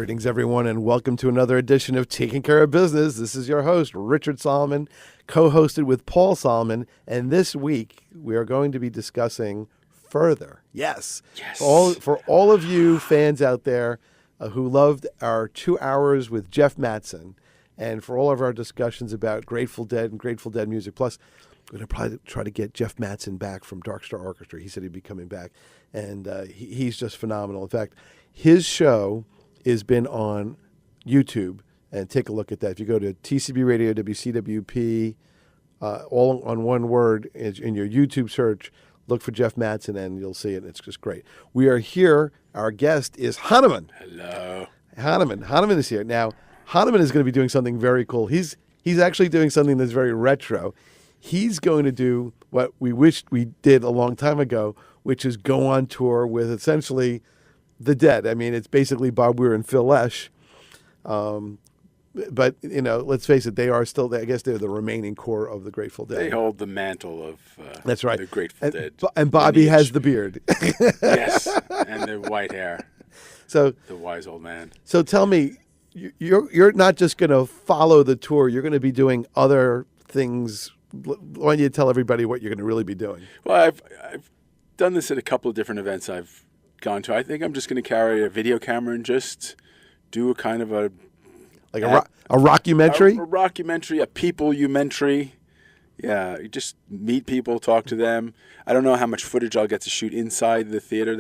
Greetings, everyone, and welcome to another edition of Taking Care of Business. This is your host, Richard Solomon, co-hosted with Paul Solomon, and this week we are going to be discussing Furthur. Yes. For all of you fans out there who loved our 2 hours with Jeff Mattson, and for all of our discussions about Grateful Dead and Grateful Dead music, plus we're going to probably try to get Jeff Mattson back from Dark Star Orchestra. He said he'd be coming back, and he's just phenomenal. In fact, his show has been on YouTube, and take a look at that. If you go to TCB Radio, WCWP, all on one word in your YouTube search, look for Jeff Mattson, and you'll see it. It's just great. We are here. Our guest is Hanuman. Hello. Hanuman is here. Now, Hanuman is going to be doing something very cool. He's actually doing something that's very retro. He's going to do what we wished we did a long time ago, which is go on tour with essentially the Dead. I mean, it's basically Bob Weir and Phil Lesh. But, you know, let's face it, they are still, I guess they're the remaining core of the Grateful Dead. They hold the mantle of that's right. the Grateful Dead. And Bobby has the beard. Yes, and the white hair. So the wise old man. So tell me, you're not just going to follow the tour. You're going to be doing other things. Why don't you tell everybody what you're going to really be doing? Well, I've done this at a couple of different events I've gone to. I think I'm just going to carry a video camera and just do a kind of a... Like a rockumentary? A rockumentary, a people-umentary. Yeah, you just meet people, talk to them. I don't know how much footage I'll get to shoot inside the theater.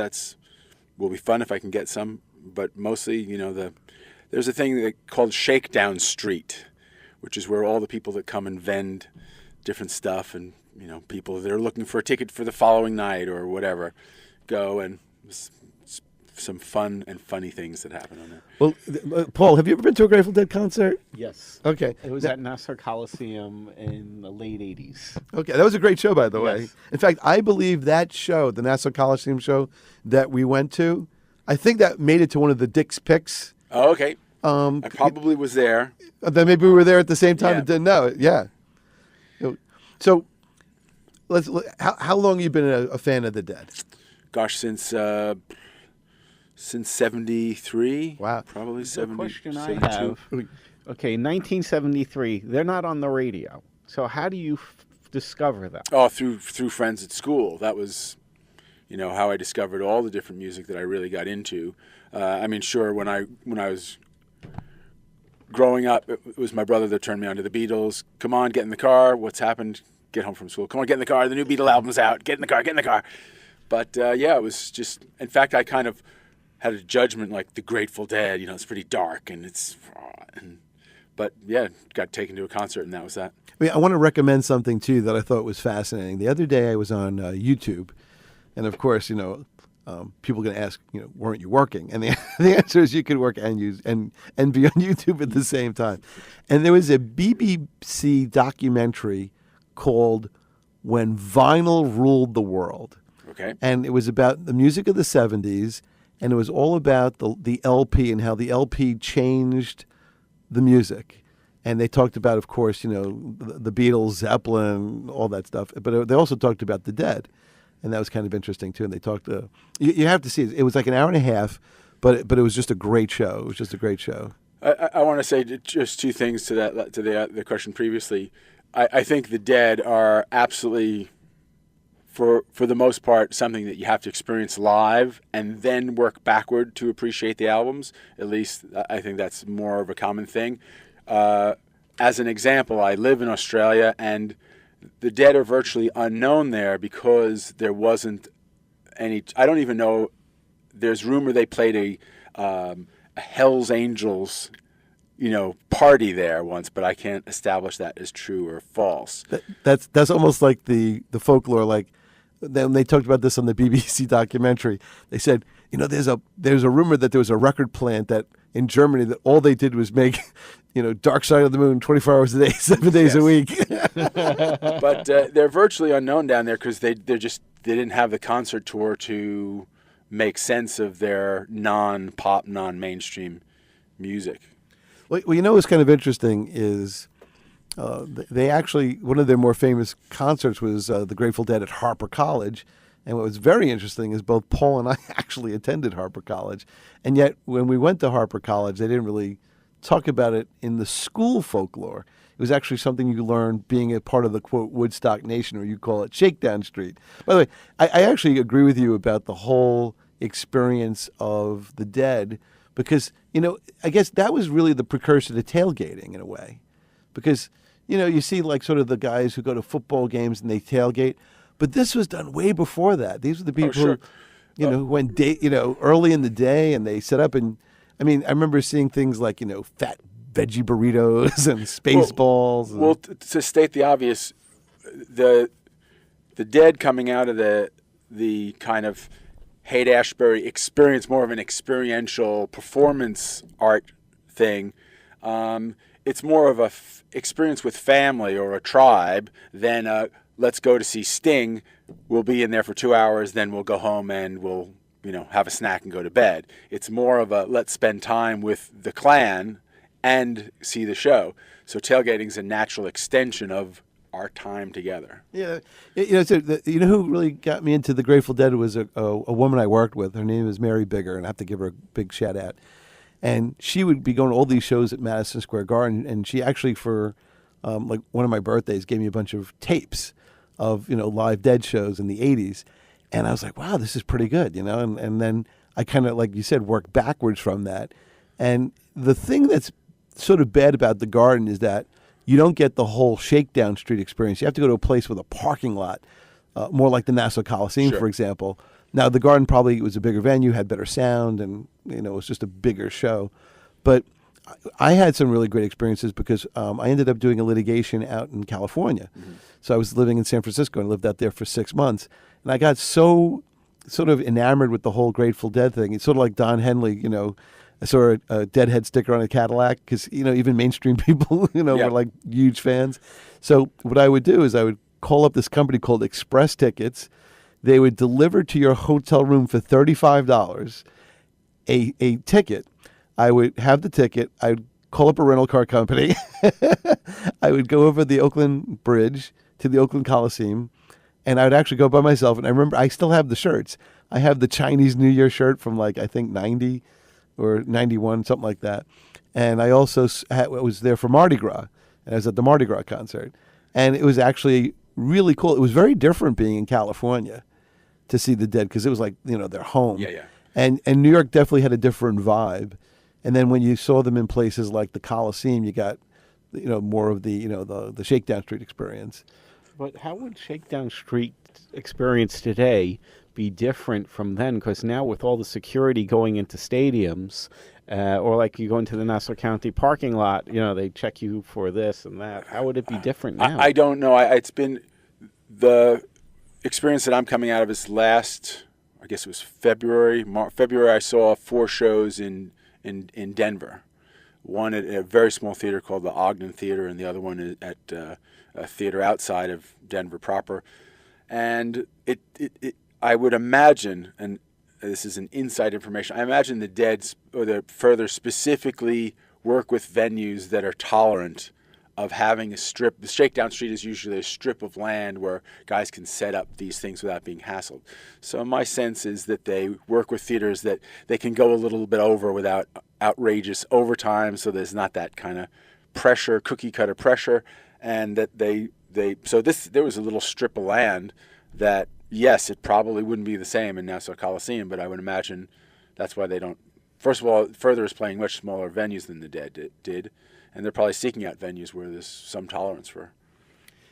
Will be fun if I can get some. But mostly, you know, there's a thing called Shakedown Street, which is where all the people that come and vend different stuff and, you know, people that are looking for a ticket for the following night or whatever go, and some fun and funny things that happen on there. Well, Paul, have you ever been to a Grateful Dead concert? Yes. Okay. It was at Nassau Coliseum in the late 80s. Okay, that was a great show, by the way. Yes. In fact, I believe that show, the Nassau Coliseum show that we went to, I think that made it to one of the Dick's Picks. Oh, okay. I probably was there. Then maybe we were there at the same time Yeah. and didn't know it. Yeah. So, how long have you been a fan of the Dead? Gosh, since 73. Wow. Probably The 70. question I 72. have, okay, 1973, they're not on the radio. So how do you discover that? Oh, through friends at school. That was, you know, how I discovered all the different music that I really got into. I mean, sure, when I was growing up, it was my brother that turned me on to the Beatles. Come on, get in the car. What's happened? Get home from school. Come on, get in the car. The new Beatle album's out. Get in the car. Get in the car. But yeah, it was just. In fact, I kind of had a judgment like the Grateful Dead. You know, it's pretty dark but yeah, got taken to a concert and that was that. I mean, I want to recommend something too that I thought was fascinating. The other day I was on YouTube, and of course, you know, people are going to ask, you know, weren't you working? And the answer is you could work and use and be on YouTube at the same time. And there was a BBC documentary called "When Vinyl Ruled the World." Okay. And it was about the music of the 70s, and it was all about the LP and how the LP changed the music. And they talked about, of course, you know, the Beatles, Zeppelin, all that stuff. But they also talked about the Dead, and that was kind of interesting too. And they talked you have to see it. It was like an hour and a half, but it was just a great show. It was just a great show. I want to say just two things to the question previously. I think the Dead are absolutely, for the most part, something that you have to experience live and then work backward to appreciate the albums. At least I think that's more of a common thing. As an example, I live in Australia, and the Dead are virtually unknown there because there wasn't any. I don't even know. There's rumor they played a Hell's Angels, you know, party there once, but I can't establish that as true or false. That's almost like the folklore. Like when they talked about this on the BBC documentary, they said, you know, there's a rumor that there was a record plant that in Germany that all they did was make, you know, Dark Side of the Moon 24 hours a day, 7 days a week. But they're virtually unknown down there because they didn't have the concert tour to make sense of their non-pop, non-mainstream music. Well, you know what's kind of interesting is they actually, one of their more famous concerts was the Grateful Dead at Harper College, And what was very interesting is both Paul and I actually attended Harper College. And yet when we went to Harper College, they didn't really talk about it in the school folklore. It was actually something you learned being a part of the, quote, Woodstock Nation, or you call it Shakedown Street. By the way, I actually agree with you about the whole experience of the Dead because, I guess that was really the precursor to tailgating in a way. Because, you see like sort of the guys who go to football games and they tailgate, but this was done way before that. These were the people who went early in the day and they set up and, I remember seeing things like, fat veggie burritos and Spaceballs. Well, to state the obvious, the Dead coming out of the kind of Haight-Ashbury experience, more of an experiential performance art thing. It's more of a experience with family or a tribe than let's go to see Sting. We'll be in there for 2 hours, then we'll go home and we'll have a snack and go to bed. It's more of a let's spend time with the clan and see the show. So tailgating is a natural extension of our time together. Yeah. Who really got me into the Grateful Dead was a woman I worked with. Her name is Mary Bigger, and I have to give her a big shout out. And she would be going to all these shows at Madison Square Garden, and she actually, for like one of my birthdays, gave me a bunch of tapes of, live Dead shows in the 80s. And I was like, wow, this is pretty good, and then I kind of, like you said, worked backwards from that. And the thing that's sort of bad about the Garden is that you don't get the whole Shakedown Street experience. You have to go to a place with a parking lot, more like the Nassau Coliseum, for example. Now, the Garden probably was a bigger venue, had better sound, and, it was just a bigger show. But I had some really great experiences because I ended up doing a litigation out in California. Mm-hmm. So I was living in San Francisco and lived out there for 6 months. And I got so sort of enamored with the whole Grateful Dead thing. It's sort of like Don Henley, I saw a Deadhead sticker on a Cadillac because, even mainstream people, were like huge fans. So what I would do is I would call up this company called Express Tickets. They would deliver to your hotel room for $35 a ticket. I would have the ticket. I would call up a rental car company. I would go over the Oakland Bridge to the Oakland Coliseum, and I would actually go by myself. And I remember I still have the shirts. I have the Chinese New Year shirt from I think 90 or 91, something like that. And I also was there for Mardi Gras, and I was at the Mardi Gras concert. And it was actually really cool. It was very different being in California to see the Dead because it was like, their home. Yeah, yeah. And New York definitely had a different vibe. And then when you saw them in places like the Coliseum, you got, more of the, the Shakedown Street experience. But how would Shakedown Street experience today be different from then? Because now with all the security going into stadiums, or like you go into the Nassau County parking lot, they check you for this and that. How would it be different now? I don't know. It's been the experience that I'm coming out of is last, I guess it was February. February I saw 4 shows in Denver. One at a very small theater called the Ogden Theater, and the other one at a theater outside of Denver proper. And I would imagine, and this is an inside information, I imagine the Dead or the Furthur specifically work with venues that are tolerant of having a strip. The Shakedown Street is usually a strip of land where guys can set up these things without being hassled. So my sense is that they work with theaters that they can go a little bit over without outrageous overtime, so there's not that kind of pressure, cookie cutter pressure, and that there was a little strip of land that, yes, it probably wouldn't be the same in Nassau Coliseum, but I would imagine that's why they don't. First of all, Furthur is playing much smaller venues than the Dead did, and they're probably seeking out venues where there's some tolerance for.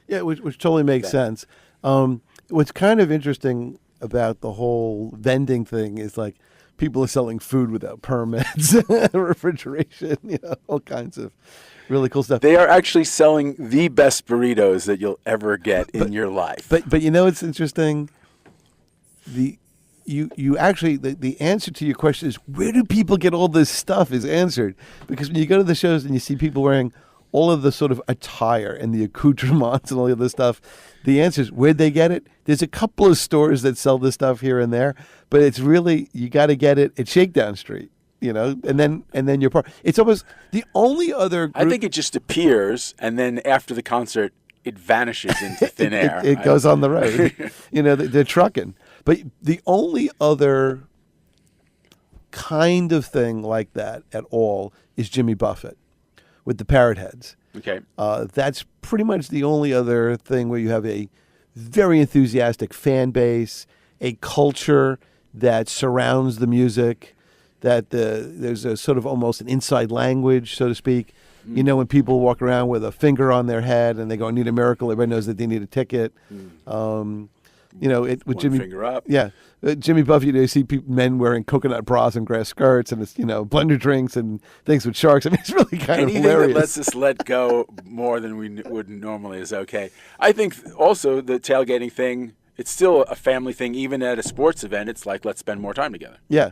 Yeah, which totally makes sense. What's kind of interesting about the whole vending thing is like people are selling food without permits, refrigeration, all kinds of really cool stuff. They are actually selling the best burritos that you'll ever get in your life. But it's interesting. You actually the answer to your question is where do people get all this stuff is answered, because when you go to the shows and you see people wearing all of the sort of attire and the accoutrements and all of this stuff, the answer is where'd they get it? There's a couple of stores that sell this stuff here and there, but it's really you got to get it at Shakedown Street. And then you're part. It's almost the only other group. I think it just appears, and then after the concert, it vanishes into thin air. It goes on the road. They're trucking. But the only other kind of thing like that at all is Jimmy Buffett with the Parrot Heads. Okay. That's pretty much the only other thing where you have a very enthusiastic fan base, a culture that surrounds the music, that there's a sort of almost an inside language, so to speak. You know, when people walk around with a finger on their head and they go, "I need a miracle," everybody knows that they need a ticket. You know, with One Jimmy, finger up. yeah, Jimmy Buffett. You see men wearing coconut bras and grass skirts, and it's blender drinks and things with sharks. I mean, it's really kind Anything of hilarious. that lets us let go more than we would normally is okay. I think also the tailgating thing. It's still a family thing, even at a sports event. It's like, let's spend more time together. Yeah,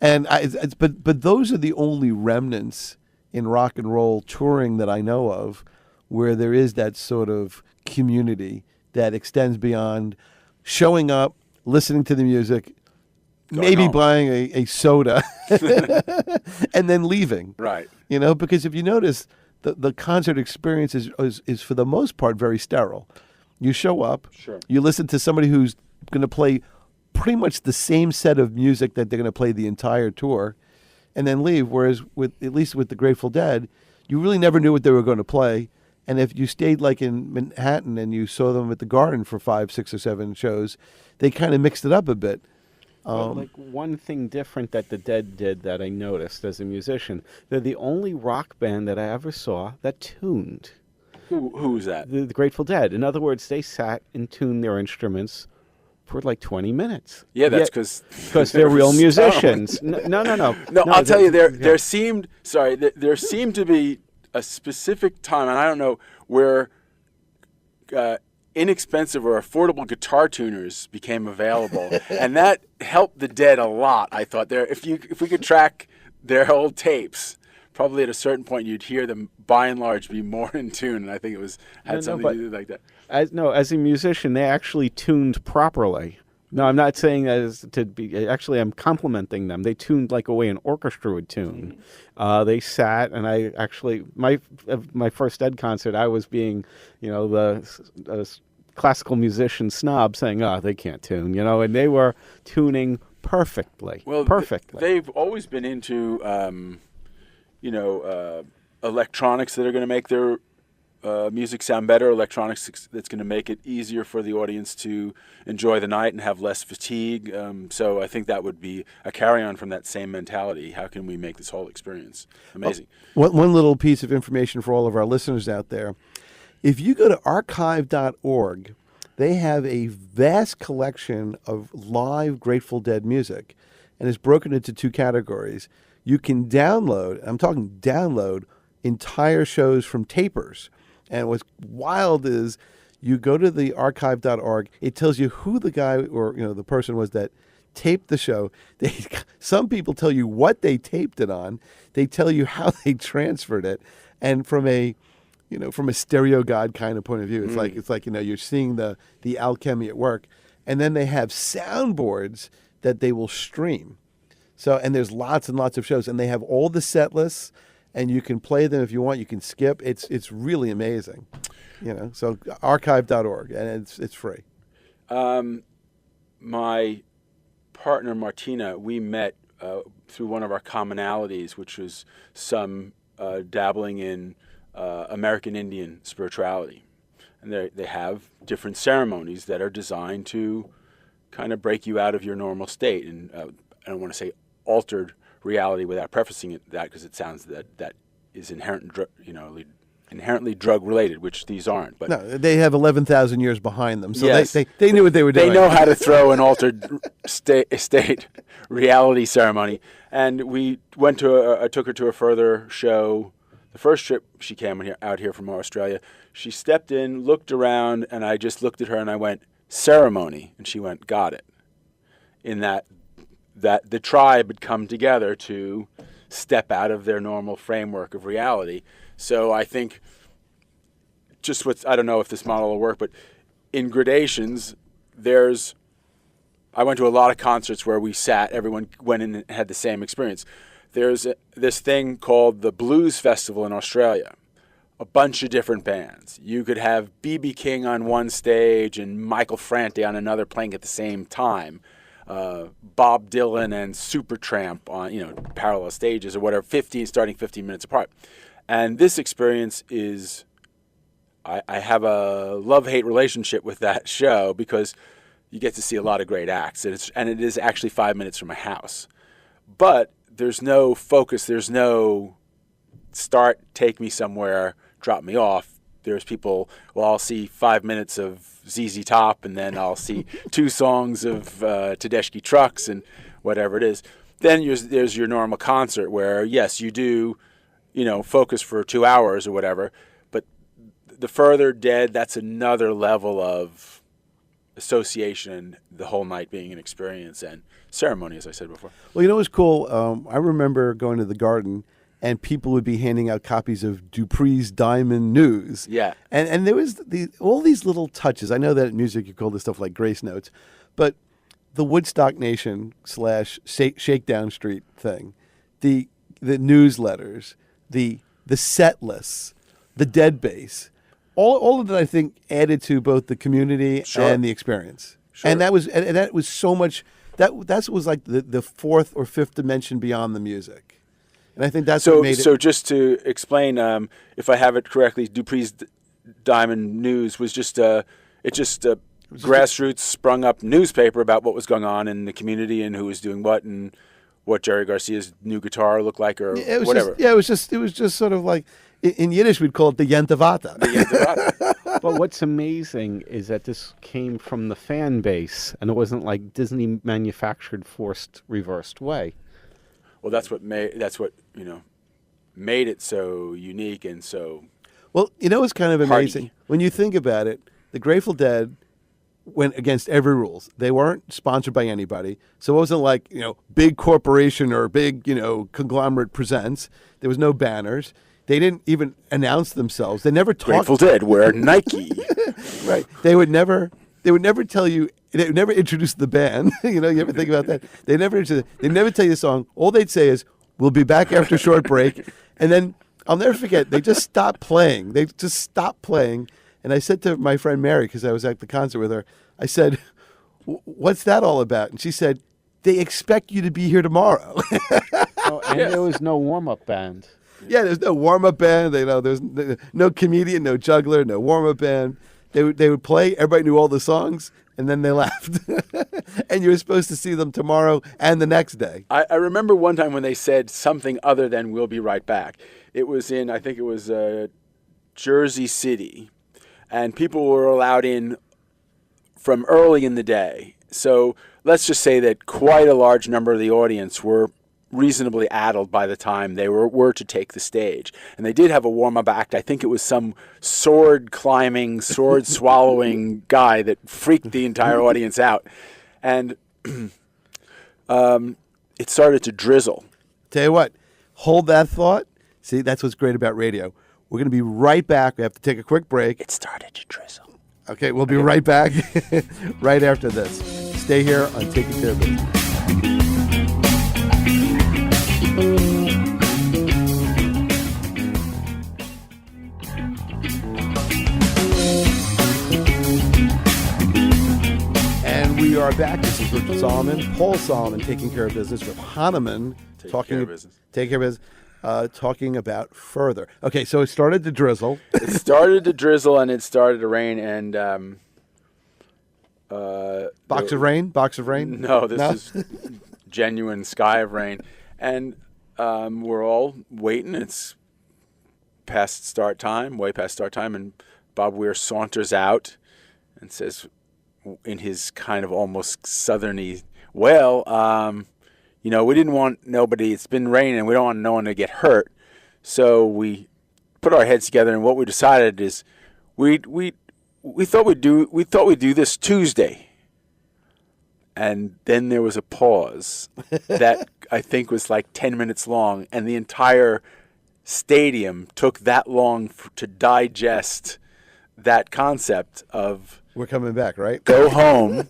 and but those are the only remnants in rock and roll touring that I know of where there is that sort of community that extends beyond showing up, listening to the music, maybe home. buying a soda, and then leaving. Right. You know, because if you notice, the concert experience is for the most part very sterile. You show up, Sure. you listen to somebody who's going to play pretty much the same set of music that they're going to play the entire tour, and then leave. Whereas at least with the Grateful Dead, you really never knew what they were going to play. And if you stayed like in Manhattan and you saw them at the Garden for 5, 6, or 7 shows, they kind of mixed it up a bit. Well, like one thing different that the Dead did that I noticed as a musician, they're the only rock band that I ever saw that tuned. Who's that? The Grateful Dead. In other words, they sat and tuned their instruments for like 20 minutes. Yeah, that's because they're real musicians. No. No, I'll tell you, there seemed to be a specific time, and I don't know, where inexpensive or affordable guitar tuners became available, and that helped the Dead a lot. I thought if we could track their old tapes, probably at a certain point you'd hear them by and large be more in tune, and I think it had something to do like that. As a musician, they actually tuned properly. No, I'm not saying as to be. Actually, I'm complimenting them. They tuned like a way an orchestra would tune. They sat, and I actually my first Dead concert, I was being, the classical musician snob, saying, "Oh, they can't tune," and they were tuning perfectly. Well, perfectly. They've always been into, electronics that are going to make their music sound better, electronics that's going to make it easier for the audience to enjoy the night and have less fatigue. So I think that would be a carry-on from that same mentality. How can we make this whole experience amazing? One little piece of information for all of our listeners out there. If you go to archive.org, they have a vast collection of live Grateful Dead music, and it's broken into 2 categories. You can download, I'm talking download, entire shows from tapers. And what's wild is you go to the archive.org, it tells you who the guy or the person was that taped the show. Some people tell you what they taped it on. They tell you how they transferred it. And from a stereo god kind of point of view, it's like you're seeing the alchemy at work. And then they have soundboards that they will stream. So, and there's lots and lots of shows, and they have all the set lists, and you can play them if you want. You can skip. It's really amazing, So archive.org, and it's free. My partner Martina, we met through one of our commonalities, which was some dabbling in American Indian spirituality, and they have different ceremonies that are designed to kind of break you out of your normal state, and I don't want to say altered reality without prefacing that because it sounds that is inherently drug related, which these aren't. But no, they have 11,000 years behind them, so yes. they knew what they were doing. They know how to throw an altered state reality ceremony. And we went to I took her to a Furthur show. The first trip she came out here from Australia, she stepped in, looked around, and I just looked at her and I went, "Ceremony," and she went, "Got it." In that the tribe had come together to step out of their normal framework of reality. So I think I don't know if this model will work, but in gradations, I went to a lot of concerts where we sat, everyone went in and had the same experience. There's this thing called the Blues Festival in Australia. a bunch of different bands. You could have B.B. King on one stage and Michael Franti on another playing at the same time. Bob Dylan and Supertramp on parallel stages or whatever, starting 15 minutes apart. And this experience is, I have a love-hate relationship with that show because you get to see a lot of great acts, and it is actually 5 minutes from my house. But there's no focus, there's no start, take me somewhere, drop me off. There's people, I'll see 5 minutes of ZZ Top, and then I'll see 2 songs of Tedeschi Trucks and whatever it is. Then there's your normal concert where, yes, you do, focus for 2 hours or whatever, but the Furthur Dead, that's another level of association, the whole night being an experience and ceremony, as I said before. Well, what's cool? I remember going to the Garden, and people would be handing out copies of Dupree's Diamond News. Yeah. And there was all these little touches. I know that in music you call this stuff like grace notes, but the Woodstock Nation / Shakedown Street thing, the newsletters, the set lists, the dead bass, all of that I think added to both the community and the experience. Sure. And that was so much. That was like the fourth or fifth dimension beyond the music. And I think that's what made it. So just to explain, if I have it correctly, Dupree's Diamond News was just a grassroots sprung up newspaper about what was going on in the community and who was doing what and what Jerry Garcia's new guitar looked like or whatever. It was just sort of like, in Yiddish we'd call it the Yentavata. But what's amazing is that this came from the fan base, and it wasn't like Disney manufactured, forced, reversed way. Well, that's what made it so unique and so. Well, it's kind of amazing Hardy. when you think about it. The Grateful Dead went against every rules. They weren't sponsored by anybody, so it wasn't like big corporation or big conglomerate presents. There was no banners. They didn't even announce themselves. They never talked. Grateful Dead wear Nike. Right. They would never tell you. They would never introduce the band. You ever think about that? They never tell you the song. All they'd say is, "We'll be back after a short break," and then I'll never forget. They just stopped playing. And I said to my friend Mary, because I was at the concert with her, I said, "What's that all about?" And she said, "They expect you to be here tomorrow." There was no warm-up band. Yeah, there's no warm-up band. There's no comedian, no juggler, no warm-up band. They would play. Everybody knew all the songs, and then they left. And you were supposed to see them tomorrow and the next day. I remember one time when they said something other than "We'll be right back." It was I think it was Jersey City, and people were allowed in from early in the day. So let's just say that quite a large number of the audience were reasonably addled by the time they were to take the stage. And they did have a warm-up act. I think it was some sword-climbing, sword-swallowing guy that freaked the entire audience out. And it started to drizzle. Tell you what, hold that thought. See, that's what's great about radio. We're going to be right back. We have to take a quick break. It started to drizzle. Okay, we'll be right back right after this. Stay here on Taking Care of Business. And we are back. This is Richard Solomon, Paul Solomon, Taking Care of Business with Hahnemann, talking about Furthur. Okay, so it started to drizzle. It started to drizzle and it started to rain and Box of rain? No, this is genuine sky of rain. And we're all waiting. It's past start time, way past start time, and Bob Weir saunters out and says in his kind of almost southerny, we didn't want nobody, it's been raining, and we don't want no one to get hurt. So we put our heads together, and what we decided is we thought we'd do this Tuesday. And then there was a pause that I think was like 10 minutes long, and the entire stadium took that long to digest that concept of we're coming back, right? Go home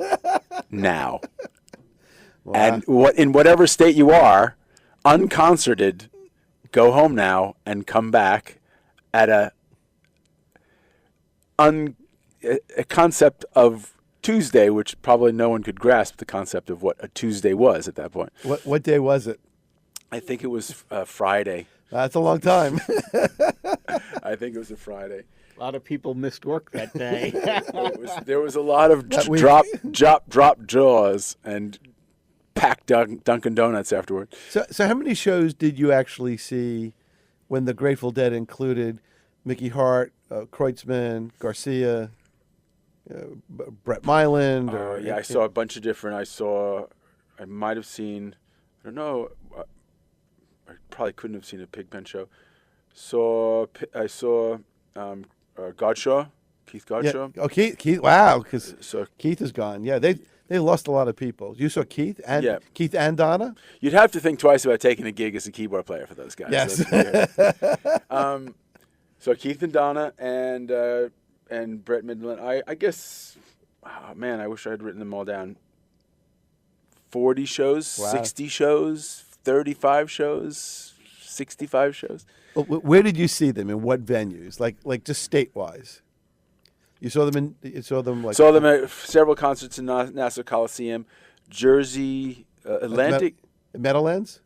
now. Wow. And in whatever state you are, unconcerted, go home now and come back at a a concept of Tuesday, which probably no one could grasp the concept of what a Tuesday was at that point. What day was it? I think it was Friday. That's a long time. I think it was a Friday. A lot of people missed work that day. There was a lot of That week. drop jaws and packed Dunkin' Donuts afterward. So how many shows did you actually see when the Grateful Dead included Mickey Hart, Kreutzmann, Garcia, Brett Myland? Yeah, I saw a bunch of different. I might have seen, I don't know, I probably couldn't have seen a Pigpen show. I saw Godshaw, Keith Godshaw. Yeah. Oh, Keith. Wow, because So Keith is gone. Yeah, they lost a lot of people. You saw Keith and Yeah. Keith and Donna. you'd have to think twice about taking a gig as a keyboard player for those guys. Yes. So Keith and Donna and Brett Midland. I guess, oh man, I wish I had written them all down. 40 shows, Wow. 60 shows, 35 shows, 65 shows. Where did you see them? In what venues? Like just state wise. You saw them like Saw them at several concerts in Nassau Coliseum, Jersey, Atlantic. Meadowlands.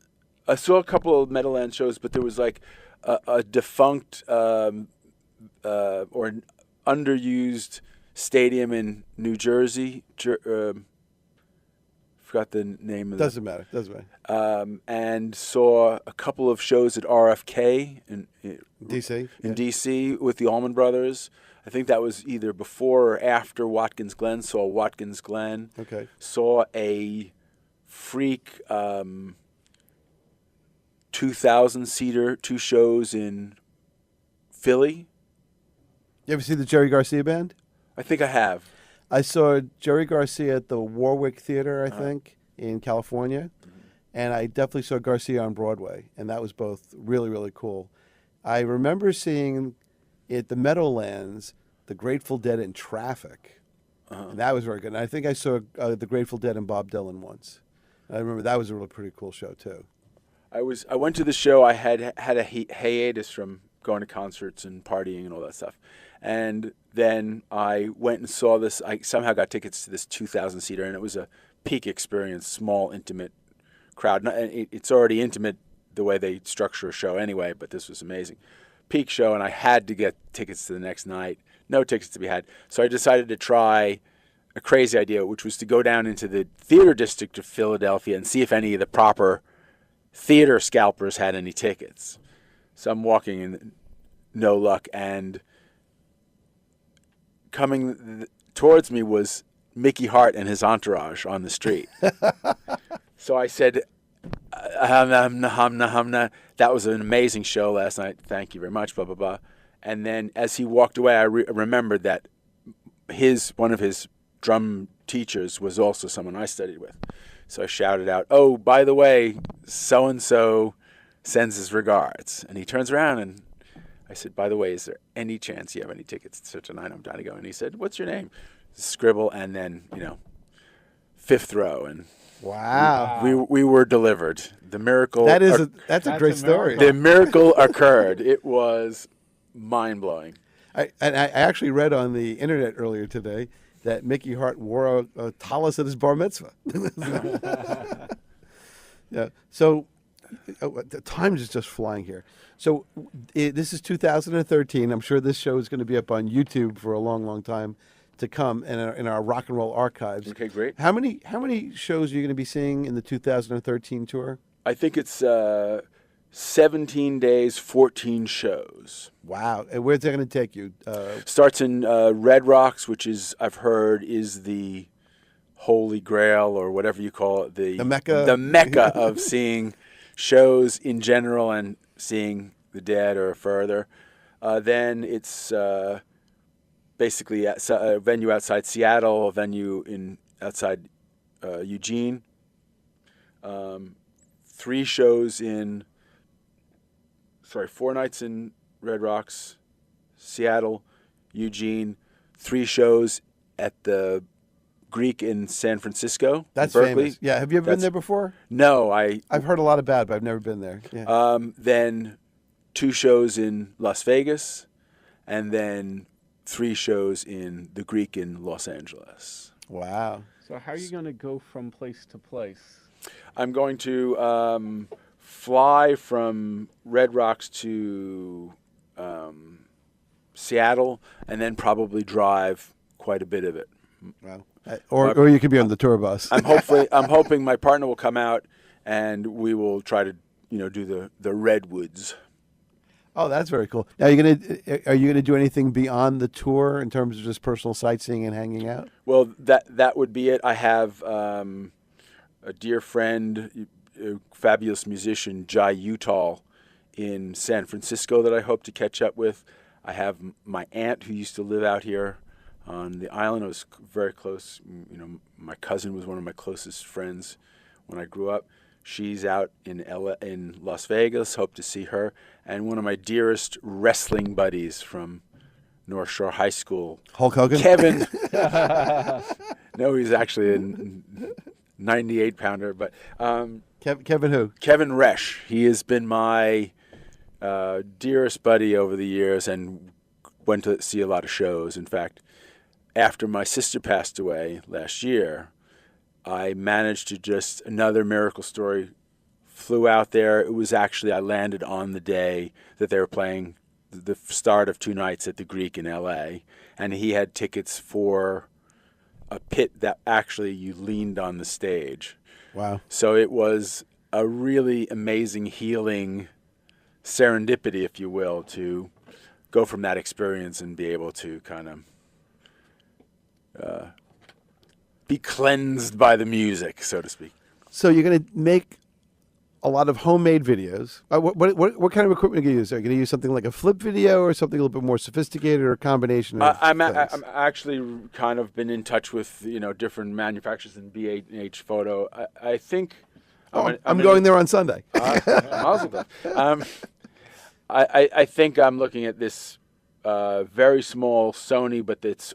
I saw a couple of Meadowlands shows, but there was like a defunct or an underused stadium in New Jersey. Forgot the name of Doesn't matter. and saw a couple of shows at RFK in DC. DC with the Allman Brothers. I think that was either before or after Watkins Glen. Saw Watkins Glen. Okay. Saw a freak 2,000-seater, 2 shows in Philly. You ever see the Jerry Garcia band? I think I have. I saw Jerry Garcia at the Warwick Theater, I think, in California. And I definitely saw Garcia on Broadway. And that was both really, really cool. I remember seeing at the Meadowlands the Grateful Dead in Traffic. And that was very good. And I think I saw the Grateful Dead and Bob Dylan once. I remember that was a really pretty cool show, too. I went to the show. I had a hiatus from going to concerts and partying and all that stuff. And then I went and saw this. I somehow got tickets to this 2,000-seater, and it was a peak experience, small, intimate crowd. It's already intimate the way they structure a show anyway, but this was amazing. Peak show, and I had to get tickets to the next night. No tickets to be had. So I decided to try a crazy idea, which was to go down into the theater district of Philadelphia and see if any of the proper theater scalpers had any tickets. So I'm walking in, no luck, and coming towards me was Mickey Hart and his entourage on the street. So I said, humna. That was an amazing show last night. Thank you very much, blah, blah, blah. And then as he walked away, I remembered that one of his drum teachers was also someone I studied with. So I shouted out, "Oh, by the way, so-and-so sends his regards." And he turns around and I said, "By the way, is there any chance you have any tickets to tonight? I'm dying to go." And he said, "What's your name?" Scribble, and then, 5th row. And Wow. we were delivered. The miracle. That's a great story. The miracle occurred. It was mind-blowing. I actually read on the internet earlier today that Mickey Hart wore a tallis at his bar mitzvah. Yeah. So the time is just flying here. So this is 2013. I'm sure this show is going to be up on YouTube for a long, long time to come in our rock and roll archives. Okay, great. How many shows are you going to be seeing in the 2013 tour? I think it's 17 days, 14 shows. Wow. And where's that going to take you? Starts in Red Rocks, which I've heard is the holy grail, or whatever you call it. The Mecca. The Mecca of seeing shows in general and seeing the Dead or Furthur. Then it's basically a venue outside Seattle, a venue outside Eugene. 4 nights in Red Rocks, Seattle, Eugene, 3 shows at the Greek in San Francisco. That's Berkeley. famous. Yeah. Have you ever been there before? No, I've heard a lot about it, but I've never been there. Yeah. Then 2 shows in Las Vegas, and then 3 shows in the Greek in Los Angeles. Wow. So how are you going to go from place to place? I'm going to fly from Red Rocks to Seattle, and then probably drive quite a bit of it. Wow. Or you could be on the tour bus. I'm hoping my partner will come out, and we will try to do the redwoods. Oh, that's very cool. Now, are you gonna do anything beyond the tour in terms of just personal sightseeing and hanging out? Well, that would be it. I have a dear friend, a fabulous musician, Jai Uttal, in San Francisco that I hope to catch up with. I have my aunt who used to live out here on the island. I was very close. My cousin was one of my closest friends when I grew up. She's out in Las Vegas. Hope to see her. And one of my dearest wrestling buddies from North Shore High School, Hulk Hogan? Kevin. No, he's actually a 98-pounder. But Kevin who? Kevin Resch. He has been my dearest buddy over the years and went to see a lot of shows. In fact, after my sister passed away last year, I managed to just, another miracle story, flew out there. It was actually, I landed on the day that they were playing the start of 2 nights at the Greek in L.A., and he had tickets for a pit that actually you leaned on the stage. Wow. So it was a really amazing, healing serendipity, if you will, to go from that experience and be able to kind of be cleansed by the music, so to speak. So you're going to make a lot of homemade videos. What kind of equipment are you going to use? Are you going to use something like a flip video or something a little bit more sophisticated, or a combination of I'm things? actually kind of been in touch with different manufacturers in B&H Photo. I think I'm going there on Sunday. Mazel tov. I think I'm looking at this very small Sony, but it's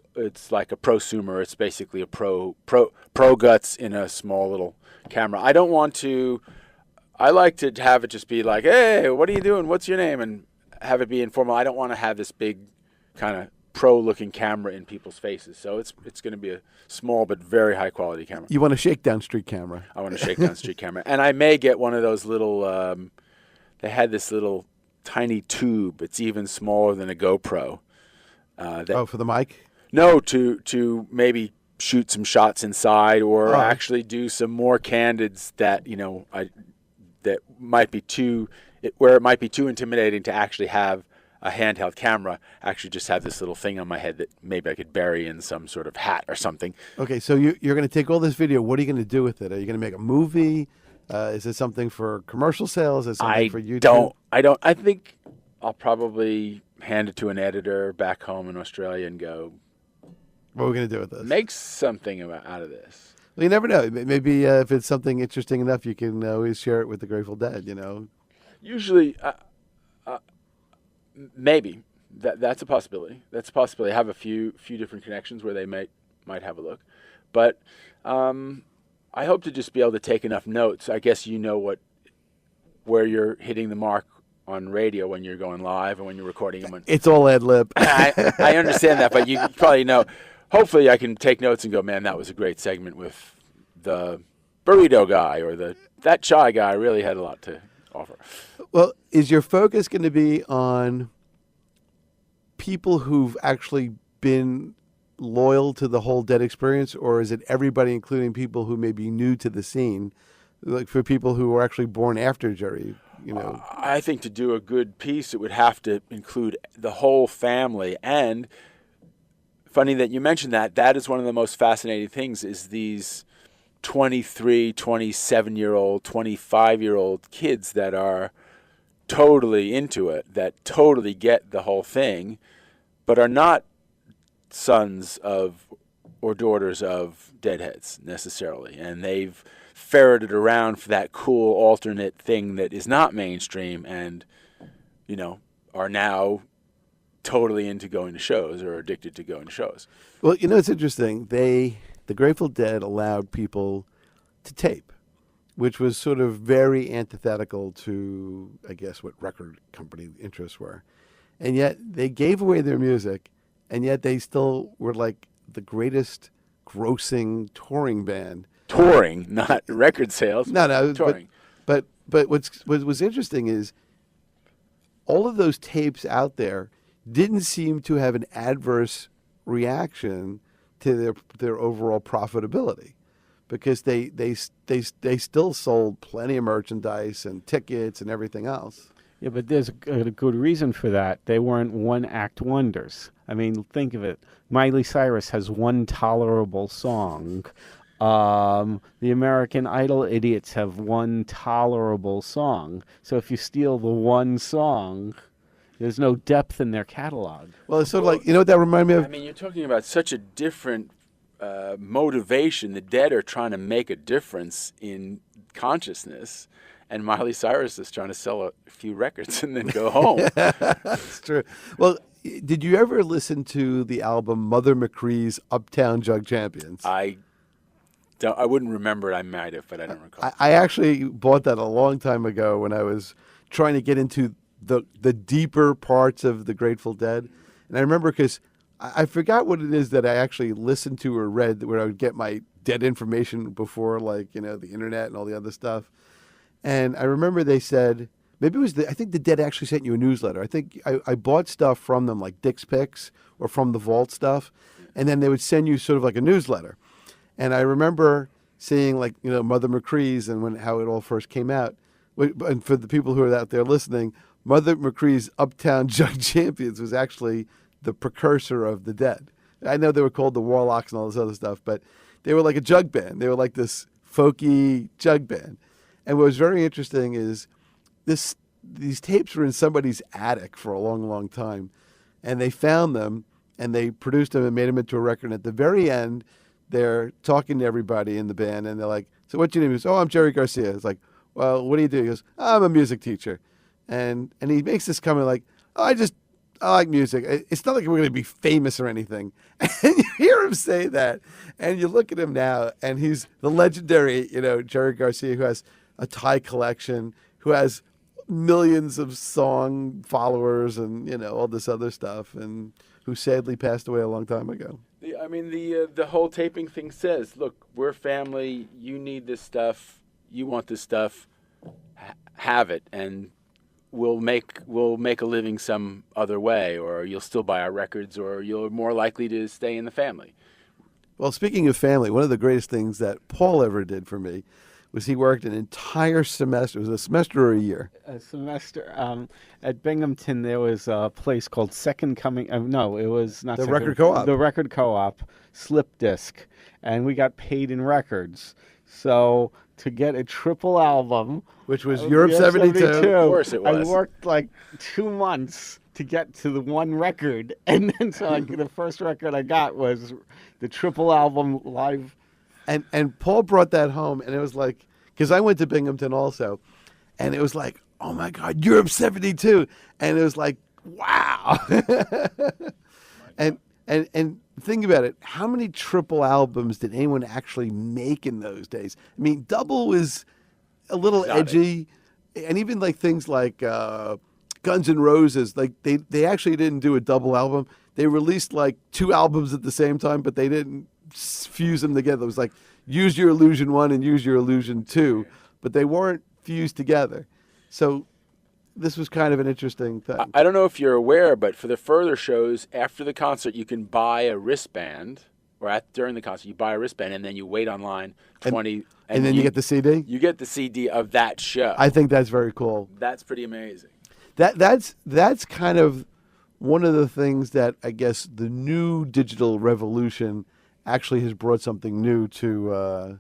like a prosumer. It's basically a pro guts in a small little camera. I don't want to. I like to have it just be like, hey, what are you doing? What's your name? And have it be informal. I don't want to have this big kind of pro-looking camera in people's faces. So it's going to be a small but very high-quality camera. You want a shakedown street camera. I want a shakedown street camera. And I may get one of those little, they had this little tiny tube. It's even smaller than a GoPro. For the mic? No, to maybe shoot some shots inside, or actually do some more candids that, that might be where it might be too intimidating to actually have a handheld camera, actually just have this little thing on my head that maybe I could bury in some sort of hat or something. Okay, so you're going to take all this video. What are you going to do with it? Are you going to make a movie? Is it something for commercial sales? Is it something for YouTube? I think I'll probably hand it to an editor back home in Australia and go, what are we going to do with this? Make something out of this. Well, you never know. Maybe if it's something interesting enough, you can always share it with the Grateful Dead, Usually, maybe. That's a possibility. That's a possibility. I have a few different connections where they might have a look. But I hope to just be able to take enough notes. I guess where you're hitting the mark on radio when you're going live and when you're recording them. It's all ad lib. I understand that, but you probably know. Hopefully I can take notes and go, man, that was a great segment with the burrito guy, or that chai guy really had a lot to offer. Well, is your focus going to be on people who've actually been loyal to the whole Dead experience, or is it everybody, including people who may be new to the scene, like for people who were actually born after Jerry? I think to do a good piece, it would have to include the whole family. And funny that you mentioned that. That is one of the most fascinating things, is these 23, 27-year-old, 25-year-old kids that are totally into it, that totally get the whole thing, but are not sons of or daughters of Deadheads necessarily. And they've ferreted around for that cool alternate thing that is not mainstream, and, are now totally into going to shows or addicted to going to shows. Well, it's interesting. The Grateful Dead allowed people to tape, which was sort of very antithetical to, I guess, what record company interests were. And yet they gave away their music, and yet they still were like the greatest grossing touring band. Touring, not record sales. No, touring. But what was interesting is all of those tapes out there didn't seem to have an adverse reaction to their overall profitability, because they still sold plenty of merchandise and tickets and everything else. Yeah, but there's a good reason for that. They weren't one-act wonders. I mean, think of it. Miley Cyrus has one tolerable song. The American Idol idiots have one tolerable song. So if you steal the one song, there's no depth in their catalog. Well, it's sort of like, you know what that reminded me of? I mean, you're talking about such a different motivation. The Dead are trying to make a difference in consciousness, and Miley Cyrus is trying to sell a few records and then go home. That's true. Well, did you ever listen to the album Mother McCree's Uptown Jug Champions? I wouldn't remember it. I might have, but I don't recall. I actually bought that a long time ago when I was trying to get into the deeper parts of the Grateful Dead. And I remember because I forgot what it is that I actually listened to or read where I would get my Dead information before, like, the internet and all the other stuff. And I remember they said, maybe it was I think the Dead actually sent you a newsletter. I think I bought stuff from them, like Dick's Picks or from the Vault stuff. And then they would send you sort of like a newsletter. And I remember seeing, like, Mother McCree's and how it all first came out. And for the people who are out there listening, Mother McCree's Uptown Jug Champions was actually the precursor of the Dead. I know they were called the Warlocks and all this other stuff, but they were like a jug band. They were like this folky jug band. And what was very interesting is these tapes were in somebody's attic for a long, long time. And they found them, and they produced them and made them into a record. And at the very end, they're talking to everybody in the band, and they're like, "So what's your name?" He goes, "Oh, I'm Jerry Garcia." It's like, "Well, what do you do?" He goes, "I'm a music teacher." And he makes this comment like, "Oh, I like music. It's not like we're going to be famous or anything." And you hear him say that, and you look at him now, and he's the legendary, Jerry Garcia, who has a tie collection, who has millions of song followers and, all this other stuff, and who sadly passed away a long time ago. I mean, the whole taping thing says, look, we're family. You need this stuff. You want this stuff. Have it, and we'll make a living some other way, or you'll still buy our records, or you're more likely to stay in the family. Well, speaking of family, one of the greatest things that Paul ever did for me was he worked an entire semester. It was a semester or a year? A semester. At Binghamton, there was a place called Second Coming. No, it was not The Second, Record Co-op. The Record Co-op, slip disc, and we got paid in records. So to get a triple album, Which was Europe 72. Of course it was. I worked like 2 months to get to the one record, and then so the first record I got was the triple album live. And Paul brought that home, and it was like, because I went to Binghamton also, and it was like, oh my God, Europe 72. And it was like, wow. and think about it. How many triple albums did anyone actually make in those days? I mean, double was a little edgy. And even like things like Guns N' Roses, like they actually didn't do a double album. They released like 2 albums at the same time, but they didn't fuse them together. It was like Use Your Illusion 1 and Use Your Illusion 2, but they weren't fused together. So this was kind of an interesting thing. I don't know if you're aware, but for the Furthur Shows, after the concert, you can buy a wristband, or during the concert, you buy a wristband, and then you wait online 20... And then you get the CD? You get the CD of that show. I think that's very cool. That's pretty amazing. That's kind of one of the things that I guess the new digital revolution actually has brought something new to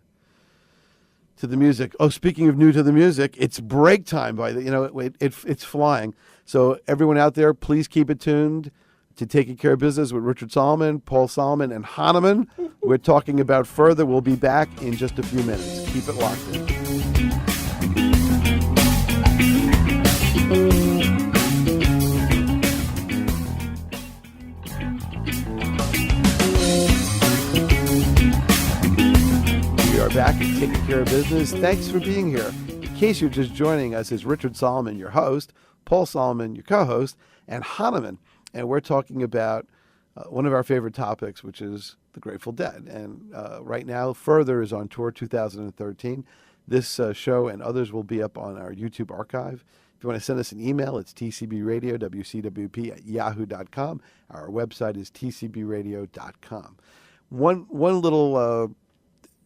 the music. Oh, speaking of new to the music, it's break time. It's flying. So everyone out there, please keep it tuned to Taking Care of Business with Richard Solomon, Paul Solomon, and Hahnemann. We're talking about Furthur. We'll be back in just a few minutes. Keep it locked in. Back and Taking Care of Business. Thanks for being here. In case you're just joining us, is Richard Solomon, your host, Paul Solomon, your co-host, and Hahnemann. And we're talking about one of our favorite topics, which is the Grateful Dead. And right now, Furthur is on tour 2013. This show and others will be up on our YouTube archive. If you want to send us an email, it's tcbradiowcwp@yahoo.com. Our website is tcbradio.com. One little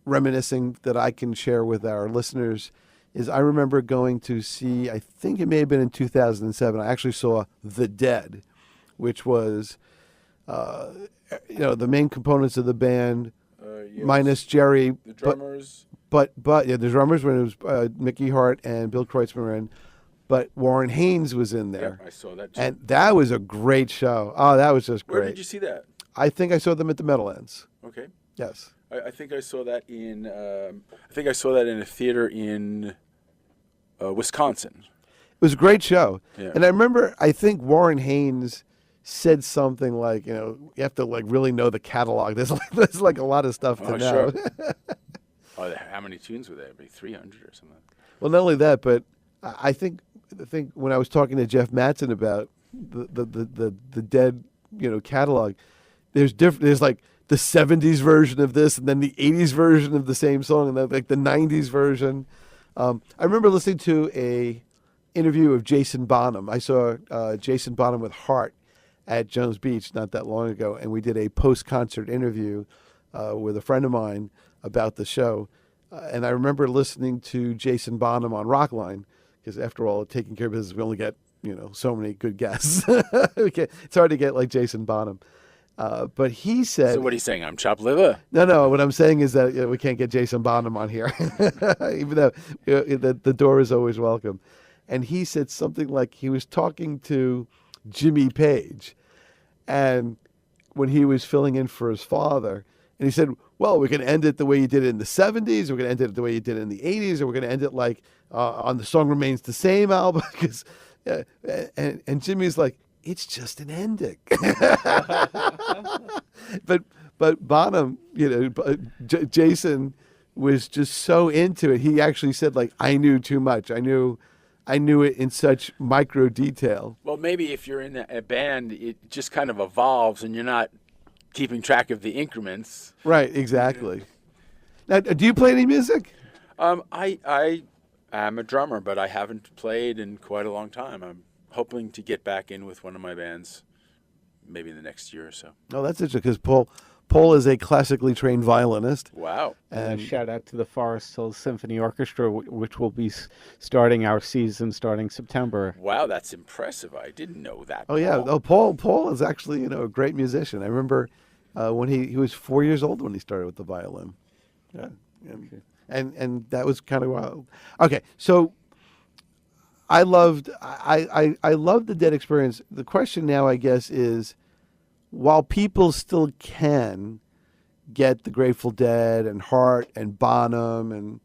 reminiscing that I can share with our listeners is I remember going to see, I think it may have been in 2007, I actually saw The Dead, which was, the main components of the band, minus Jerry. The drummers. But the drummers, when it was Mickey Hart and Bill Kreutzmann were in, but Warren Haynes was in there. Yeah, I saw that too. And that was a great show. Oh, that was just great. Where did you see that? I think I saw them at the Meadowlands. Okay. Yes. I think I saw that in. I think I saw that in a theater in Wisconsin. It was a great show. Yeah. And I remember, I think Warren Haynes said something like, you have to really know the catalog. There's a lot of stuff to know. Sure. How many tunes were there? Maybe 300 or something. Well, not only that, but I think when I was talking to Jeff Mattson about the Dead, catalog, there's like the 70s version of this, and then the 80s version of the same song, and then like the 90s version. I remember listening to a interview of Jason Bonham. I saw Jason Bonham with Hart at Jones Beach not that long ago, and we did a post-concert interview with a friend of mine about the show. And I remember listening to Jason Bonham on Rockline, because after all, Taking Care of Business, we only get so many good guests. It's hard to get like Jason Bonham. But he said... So what are you saying? I'm chopped liver? No. What I'm saying is that we can't get Jason Bonham on here, even though the door is always welcome. And he said something like he was talking to Jimmy Page, and when he was filling in for his father, and he said, well, we're going to end it the way you did it in the 70s, we're going to end it the way you did it in the 80s, or we're going to end it like on The Song Remains the Same album. And Jimmy's like, it's just an ending. But Bonham, Jason was just so into it. He actually said, like, I knew too much. I knew it in such micro detail. Well, maybe if you're in a band, it just kind of evolves, and you're not keeping track of the increments. Right, exactly. Now, do you play any music? I am a drummer, but I haven't played in quite a long time. I'm hoping to get back in with one of my bands maybe in the next year or so. Oh, that's interesting, because Paul is a classically trained violinist. Wow. And shout out to the Forest Hills Symphony Orchestra, which will be starting our season starting September. Wow, that's impressive. I didn't know that. Oh, yeah. Oh, Paul is actually, a great musician. I remember when he was 4 years old when he started with the violin. Yeah. And that was kind of wild. Okay, so I loved the Dead experience. The question now, I guess, is, while people still can get the Grateful Dead and Hart and Bonham and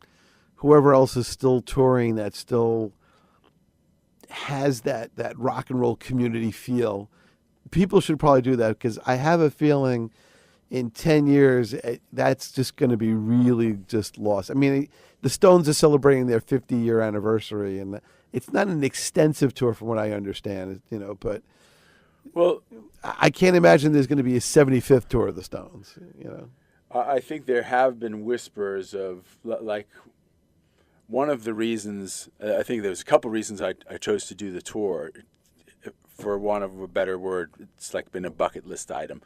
whoever else is still touring that still has that rock and roll community feel, people should probably do that, because I have a feeling in 10 years that's just going to be really just lost. I mean, the Stones are celebrating their 50-year anniversary, and it's not an extensive tour from what I understand, but... Well, I can't imagine there's going to be a 75th tour of the Stones, I think there have been whispers of, like, one of the reasons, I think there was a couple reasons I chose to do the tour. For want of a better word, it's like been a bucket list item.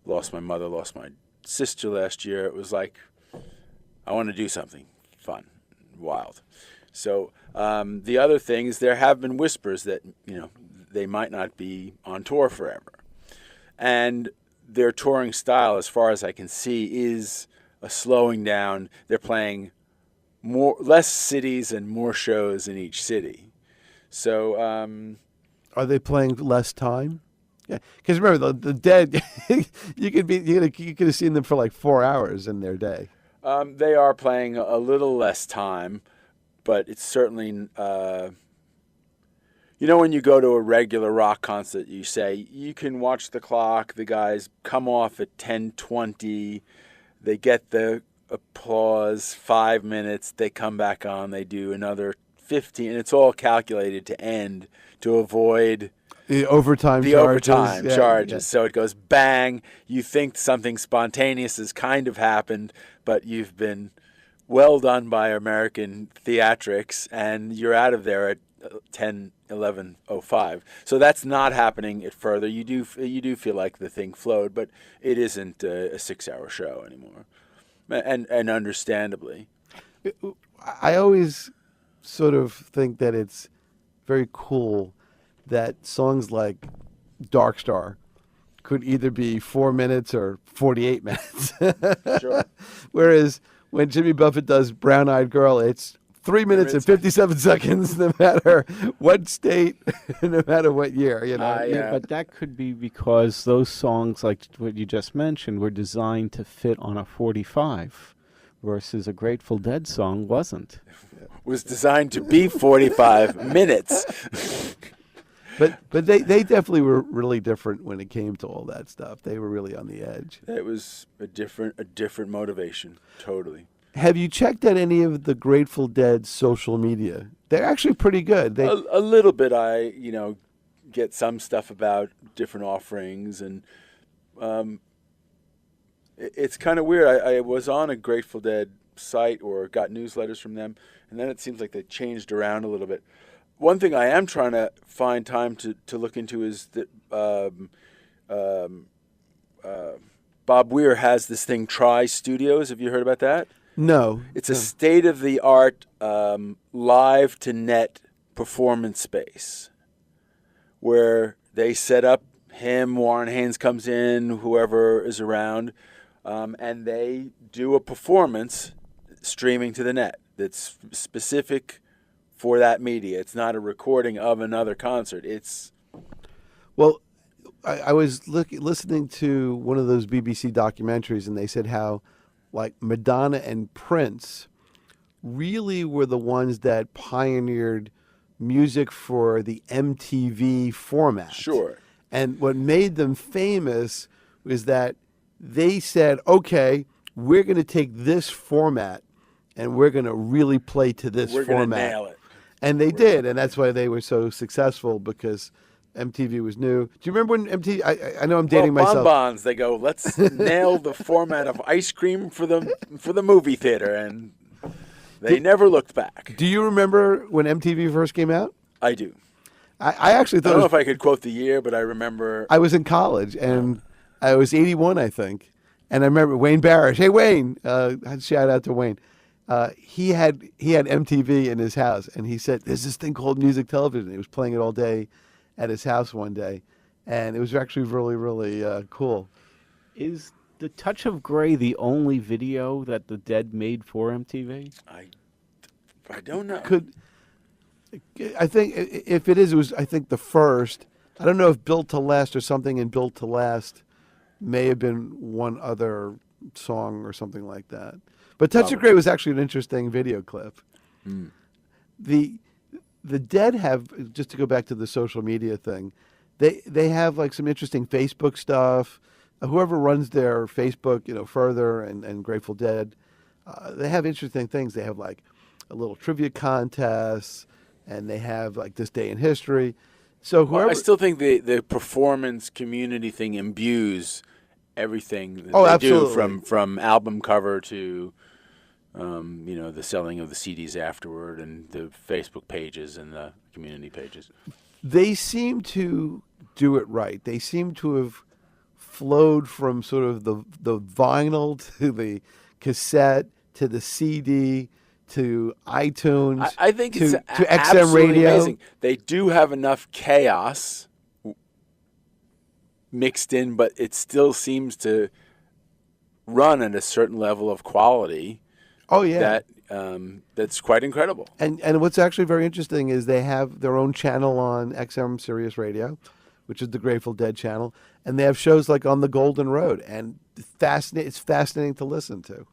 Lost my mother, lost my sister last year. It was like, I want to do something fun, wild. So the other thing is, there have been whispers that, they might not be on tour forever. And their touring style, as far as I can see, is a slowing down. They're playing less cities and more shows in each city. So are they playing less time? Yeah, because remember the Dead, you could have seen them for like 4 hours in their day. They are playing a little less time, but it's certainly. When you go to a regular rock concert, you say, you can watch the clock. The guys come off at 10:20. They get the applause, 5 minutes. They come back on. They do another 15. And it's all calculated to end to avoid The overtime the charges. overtime Yeah, charges. yeah. So it goes bang. You think something spontaneous has kind of happened, but you've been well done by American theatrics, and you're out of there at 10:11:05. So that's not happening at Further. You do feel like the thing flowed, but it isn't a 6-hour show anymore, and understandably. I always sort of think that it's very cool that songs like Dark Star could either be 4 minutes or 48 minutes. Sure. Whereas when Jimmy Buffett does Brown Eyed Girl, it's 3 minutes and 57 seconds, no matter what state, no matter what year, you know. Yeah, but that could be because those songs, like what you just mentioned, were designed to fit on a 45, versus a Grateful Dead song wasn't. Was designed to be 45 minutes. But they definitely were really different when it came to all that stuff. They were really on the edge. It was a different motivation, totally. Have you checked out any of the Grateful Dead social media? They're actually pretty good. A little bit. I get some stuff about different offerings, and it's kind of weird. I was on a Grateful Dead site or got newsletters from them, and then it seems like they changed around a little bit. One thing I am trying to find time to look into is that Bob Weir has this thing, Try Studios. Have you heard about that? No. It's a state-of-the-art live-to-net performance space where they set up him, Warren Haynes comes in, whoever is around, and they do a performance streaming to the net that's specific for that media. It's not a recording of another concert. Well, I was listening to one of those BBC documentaries, and they said how, like, Madonna and Prince really were the ones that pioneered music for the MTV format. Sure. And what made them famous was that they said, okay, we're going to take this format and we're going to really play to this We're format. going to nail it. And they did, and that's why they were so successful, because MTV was new. Do you remember when MTV? I know I'm dating myself. Bonbons. They go, let's nail the format of ice cream for the movie theater, and they never looked back. Do you remember when MTV first came out? I do. I actually I thought don't know if I could quote the year, but I remember. I was in college, and I was 81, I think. And I remember Wayne Barish. Hey, Wayne. Shout out to Wayne. He had MTV in his house, and he said, there's this thing called music television. He was playing it all day at his house one day, and it was actually really, really cool. Is The Touch of Grey the only video that the Dead made for MTV? I don't know. I think if it is, it was, I think, the first. I don't know if Built to Last or something in Built to Last may have been one other song or something like that. But Touch of Grey was actually an interesting video clip. Mm. The Dead have, just to go back to the social media thing, they have like some interesting Facebook stuff. Whoever runs their Facebook, Further and Grateful Dead, they have interesting things. They have like a little trivia contest, and they have like this day in history. So whoever, I still think the performance community thing imbues everything that they absolutely. do, from album cover to the selling of the CDs afterward, and the Facebook pages and the community pages. They seem to do it right. They seem to have flowed from sort of the vinyl to the cassette to the CD to iTunes. I think to it's XM absolutely radio. amazing. They do have enough chaos mixed in, but it still seems to run at a certain level of quality. Oh yeah, that's quite incredible. And what's actually very interesting is they have their own channel on XM Sirius Radio, which is the Grateful Dead channel, and they have shows like On the Golden Road, and it's fascinating to listen to.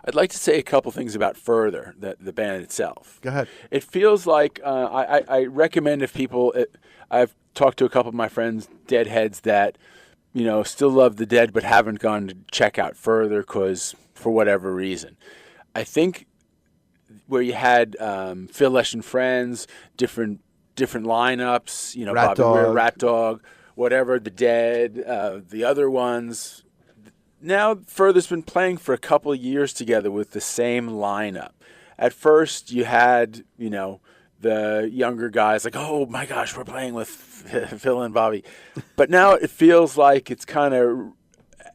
I'd like to say a couple things about Further, the band itself. Go ahead. It feels like I recommend if people. I've talked to a couple of my friends, Deadheads, that still love the Dead but haven't gone to check out Further because for whatever reason. I think where you had Phil Lesh and Friends, different different lineups. Rat Bobby Weir, Dog. Rat Dog, whatever, the Dead, the other ones. Now Furthur's been playing for a couple of years together with the same lineup. At first, you had the younger guys like, oh my gosh, we're playing with Phil and Bobby, but now it feels like it's kind of.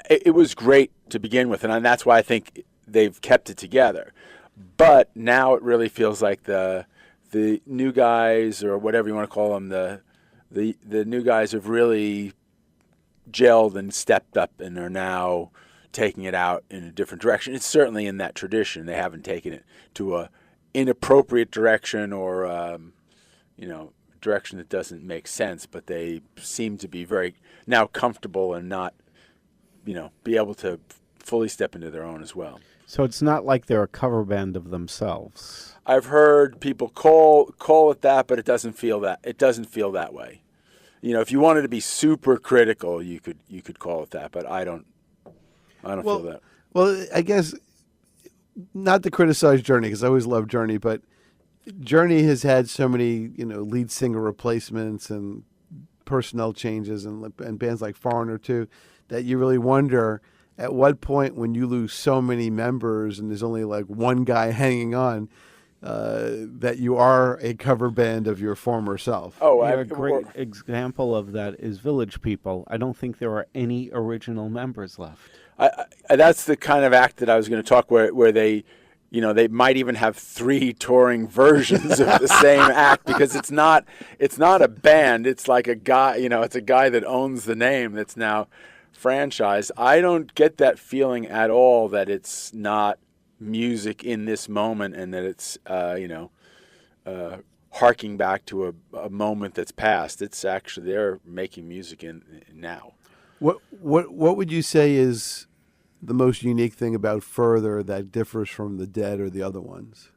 It was great to begin with, and that's why I think they've kept it together. But now it really feels like the new guys, or whatever you want to call them, the new guys have really gelled and stepped up and are now taking it out in a different direction. It's certainly in that tradition. They haven't taken it to a inappropriate direction or direction that doesn't make sense, but they seem to be very now comfortable and not be able to fully step into their own as well. So it's not like they're a cover band of themselves. I've heard people call it that, but it doesn't feel that. It doesn't feel that way. If you wanted to be super critical, you could call it that, but I don't feel that. Well, I guess not to criticize Journey, because I always loved Journey, but Journey has had so many lead singer replacements and personnel changes and bands like Foreigner too, that you really wonder at what point, when you lose so many members and there's only like one guy hanging on, that you are a cover band of your former self. Oh, a great example of that is Village People. I don't think there are any original members left. That's the kind of act that I was going to talk where they, they might even have 3 touring versions of the same act, because it's not a band. It's like a guy, it's a guy that owns the name that's now franchised. I don't get that feeling at all that it's not music in this moment and that it's, harking back to a moment that's past. It's actually they're making music in now. What would you say is the most unique thing about Furthur that differs from the Dead or the other ones?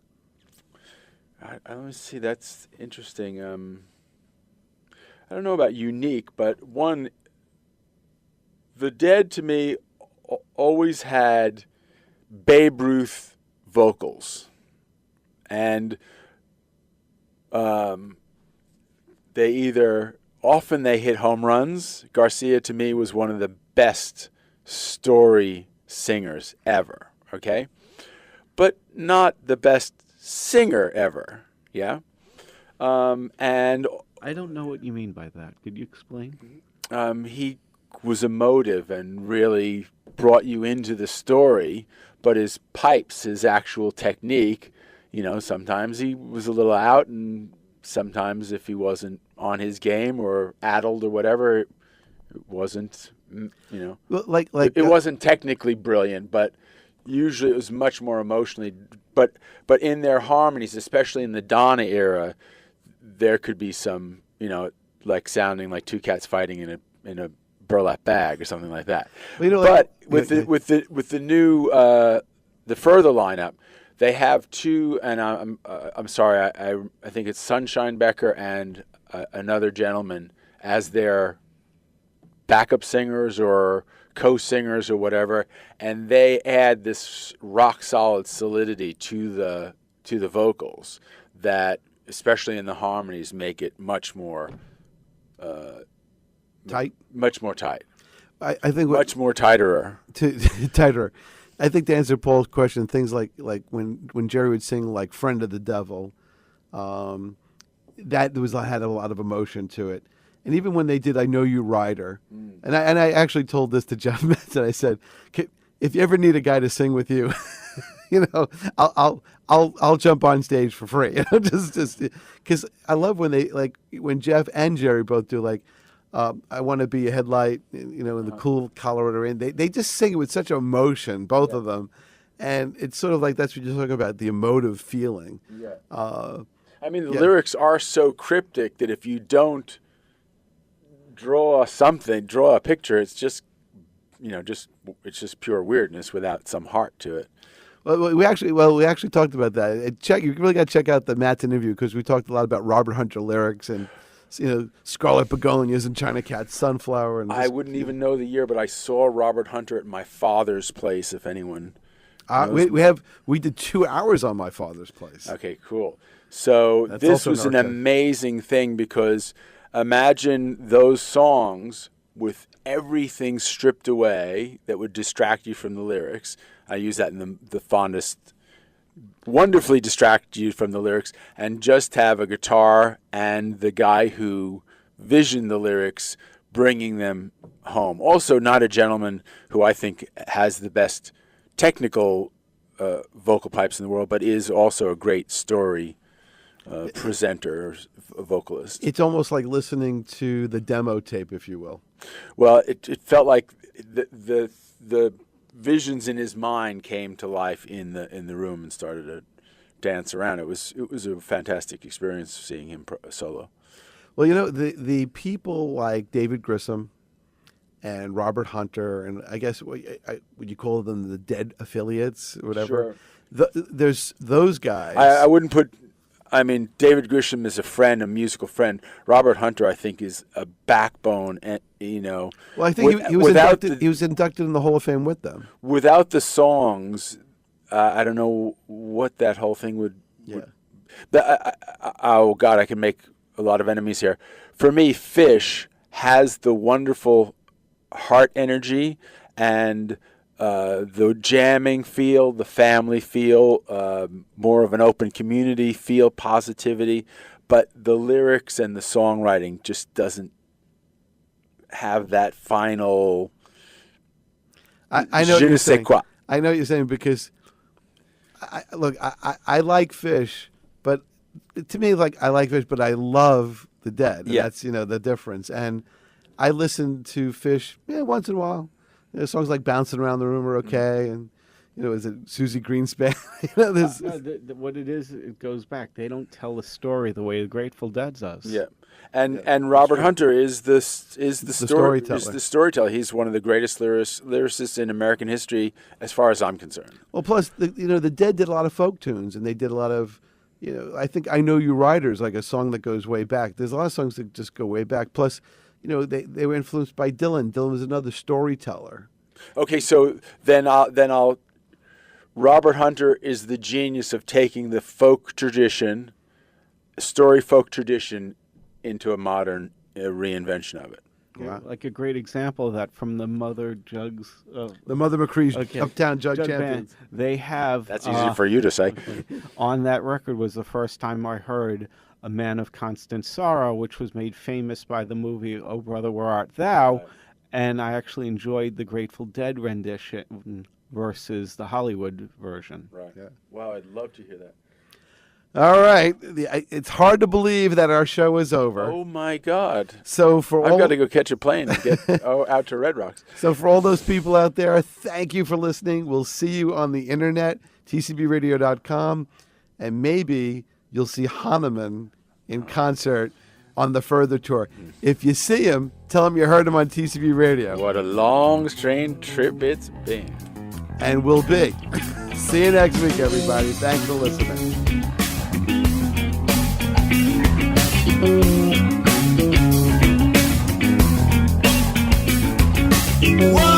I don't see. That's interesting. I don't know about unique, but one, the Dead to me always had Babe Ruth vocals, and often they hit home runs. Garcia to me was one of the best story singers ever, okay? But not the best singer ever, yeah? And I don't know what you mean by that. Could you explain? He was emotive and really brought you into the story, but his pipes, his actual technique, sometimes he was a little out, and sometimes if he wasn't on his game or addled or whatever, it wasn't, it wasn't technically brilliant, but usually it was much more emotionally. But in their harmonies, especially in the Donna era, there could be some, like sounding like two cats fighting in a burlap bag or something like that. But with the new the Furthur lineup, they have 2, and I'm sorry, I think it's Sunshine Becker and another gentleman as their backup singers or co-singers or whatever, and they add this rock solid solidity to the vocals that, especially in the harmonies, make it much more tight. Much more tight. I think much more tighter. Tighter. I think to answer Paul's question, things like when Jerry would sing like "Friend of the Devil," that had a lot of emotion to it. And even when they did "I Know You Rider," and I actually told this to Jeff Metz, and I said, if you ever need a guy to sing with you, I'll jump on stage for free. Just because I love when Jeff and Jerry both do I want to be a headlight, in the cool Colorado rain. They just sing it with such emotion, both of them, and it's sort of like that's what you're talking about, the emotive feeling. Yeah. The lyrics are so cryptic that if you don't draw a picture, it's just, it's just pure weirdness without some heart to it. Well, we actually talked about that. You really got to check out the Matt's interview, because we talked a lot about Robert Hunter lyrics and Scarlet Begonias and China Cat Sunflower. And I wouldn't even know the year, but I saw Robert Hunter at my father's place. If anyone, we did 2 hours on my father's place. Okay, cool. So That's this also was an narcotic. amazing thing, because imagine those songs with everything stripped away that would distract you from the lyrics. I use that in the fondest, wonderfully distract you from the lyrics, and just have a guitar and the guy who visioned the lyrics bringing them home. Also, not a gentleman who I think has the best technical vocal pipes in the world, but is also a great story presenter, vocalist. It's almost like listening to the demo tape, if you will. Well, it felt like the visions in his mind came to life in the room and started to dance around. It was a fantastic experience seeing him solo. Well, you know, the people like David Grissom and Robert Hunter, and I guess would you call them the Dead affiliates or whatever? Sure. There's those guys. I wouldn't put. I mean, David Grisham is a friend, a musical friend. Robert Hunter, I think, is a backbone, and Well, I think he was without inducted. He was inducted in the Hall of Fame with them. Without the songs, I don't know what that whole thing would. Yeah. But oh God, I can make a lot of enemies here. For me, Fish has the wonderful heart energy and the jamming feel, the family feel, more of an open community feel, positivity. But the lyrics and the songwriting just doesn't have that final. I know what je you're ne sais saying. quoi. I know what you're saying because, I like Fish, but to me, like I like Fish, but I love the Dead. And Yeah. That's the difference. And I listen to Fish once in a while. Songs like "Bouncing Around the Room" are okay, and is it Susie Greenspan? There's What it is, it goes back. They don't tell the story the way the Grateful Dead does. Yeah, and Robert Hunter is the storyteller. Is the storyteller. He's one of the greatest lyricists in American history, as far as I'm concerned. Well, plus the Dead did a lot of folk tunes, and they did a lot of I think "I Know You Riders," like a song that goes way back. There's a lot of songs that just go way back. Plus, they were influenced by Dylan. Dylan was another storyteller. Okay, so then I'll. Robert Hunter is the genius of taking the folk tradition, folk tradition, into a modern reinvention of it. Wow. Like a great example of that from the Mother Jugs. The Mother McCree's Okay. Uptown Jug Jug Champions. Band. They have. That's easy for you to say. On that record was the first time I heard "A Man of Constant Sorrow," which was made famous by the movie "Oh Brother, Where Art Thou?" Right. And I actually enjoyed the Grateful Dead rendition versus the Hollywood version. Right. Yeah. Wow, I'd love to hear that. All right. It's hard to believe that our show is over. Oh my God! So for I've all got to go catch a plane and get out to Red Rocks. So for all those people out there, thank you for listening. We'll see you on the internet, tcbradio.com, and maybe you'll see Hahnemann in concert on the Furthur tour. If you see him, tell him you heard him on TCB Radio. What a long, strange trip it's been. And will be. See you next week, everybody. Thanks for listening. Whoa!